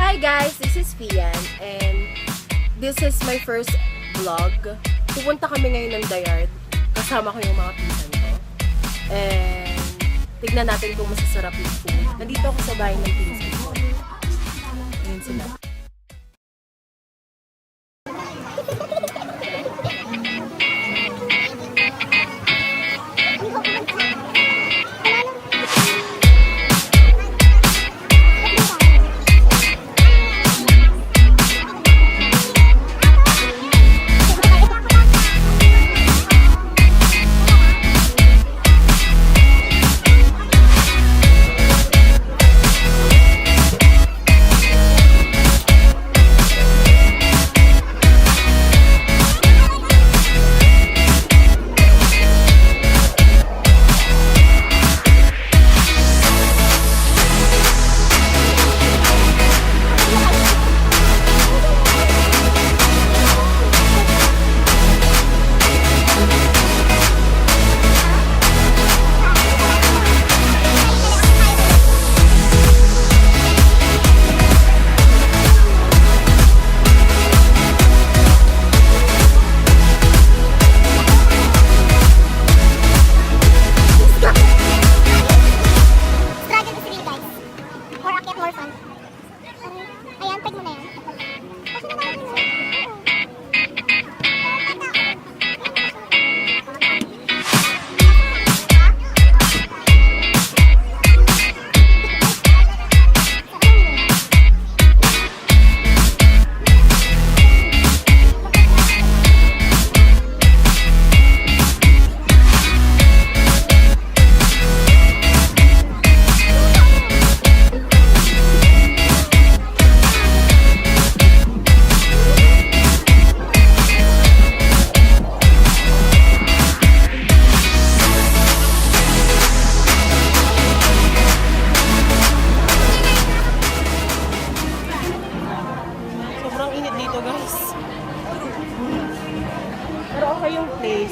Hi guys, this is Fian and this is my first vlog. Pupunta kami ngayon ng Dayard. Kasama ko yung mga pinsan ko. And tignan natin kung masasarap yung food. Nandito ako sa bahay ng pinsan ko. Ayun sila.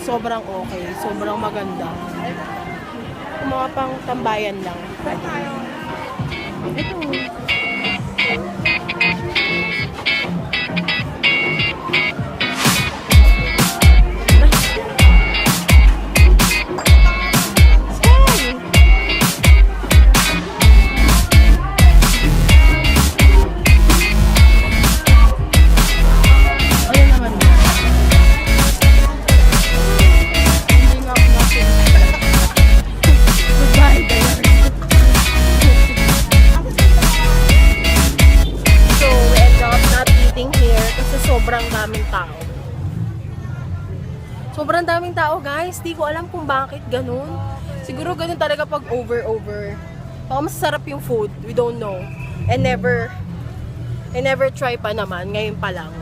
Sobrang okay. Sobrang maganda. Yung mga pang tambayan lang. Ito. Sobrang daming tao, guys. Di ko alam kung bakit ganun. Siguro ganun talaga pag over. Baka masasarap yung food. We don't know. I never try pa naman. Ngayon pa lang.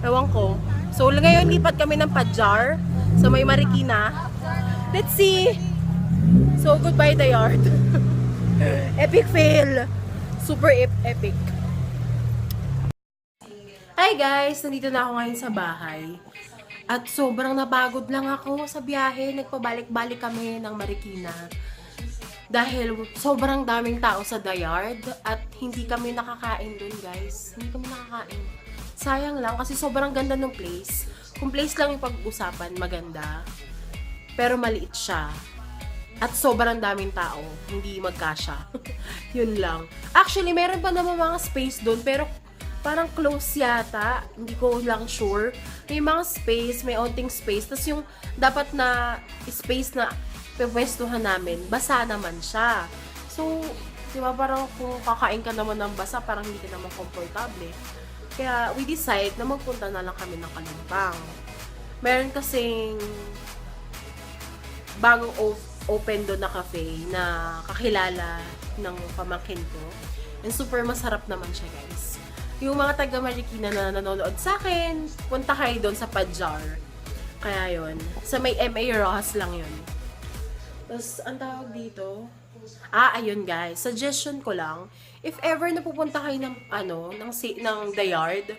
Ewan ko. So, ngayon lipat kami ng Padjar sa may Marikina. Let's see. So, goodbye Dayard. Epic fail. Super epic. Hi guys! Nandito na ako ngayon sa bahay. At sobrang napagod lang ako sa biyahe. Nagpabalik-balik kami ng Marikina. Dahil sobrang daming tao sa Dayard. At hindi kami nakakain dun, guys. Hindi kami nakakain. Sayang lang kasi sobrang ganda ng place. Kung place lang yung pag-usapan, maganda. Pero maliit siya. At sobrang daming tao. Hindi magkasya. Yun lang. Actually, meron pa naman mga space dun. Pero parang close yata. Hindi ko lang sure. May mga space, may onting space. Tapos yung dapat na space na pwestuhan namin, basa naman siya. So, di ba parang kung kakain ka naman ng basa, parang hindi ka naman komportable. Kaya we decide na magpunta na lang kami ng Kalumpang. Meron kasing bagong open doon na cafe na kakilala ng pamangkin ko. And super masarap naman siya, guys. Yung mga taga-Marikina na nanonood sa akin, punta kayo doon sa Padjar. Kaya yun. Sa may MA Rojas lang yun. Tapos, ang tawag dito, ayun guys. Suggestion ko lang, if ever napupunta kayo ng, ng Dayard,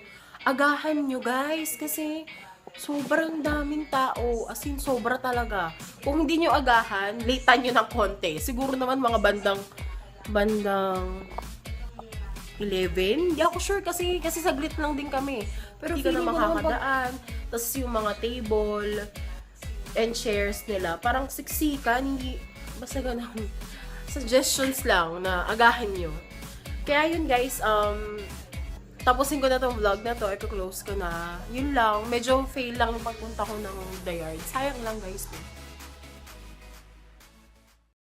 agahan nyo guys. Kasi, sobrang daming tao. As in, sobra talaga. Kung hindi nyo agahan, latean nyo ng konti. Siguro naman mga bandang 11? Hindi ako sure kasi saglit lang din kami. Pero hindi ka na feeling ko naman makakadaan. Tapos yung mga table and chairs nila, parang siksikan, hindi, basta ganun. Suggestions lang na agahin nyo. Kaya yun guys, tapusin ko na tong vlog na to, i-close ko na. Yun lang, medyo fail lang yung pagpunta ko ng The Yard. Sayang lang guys.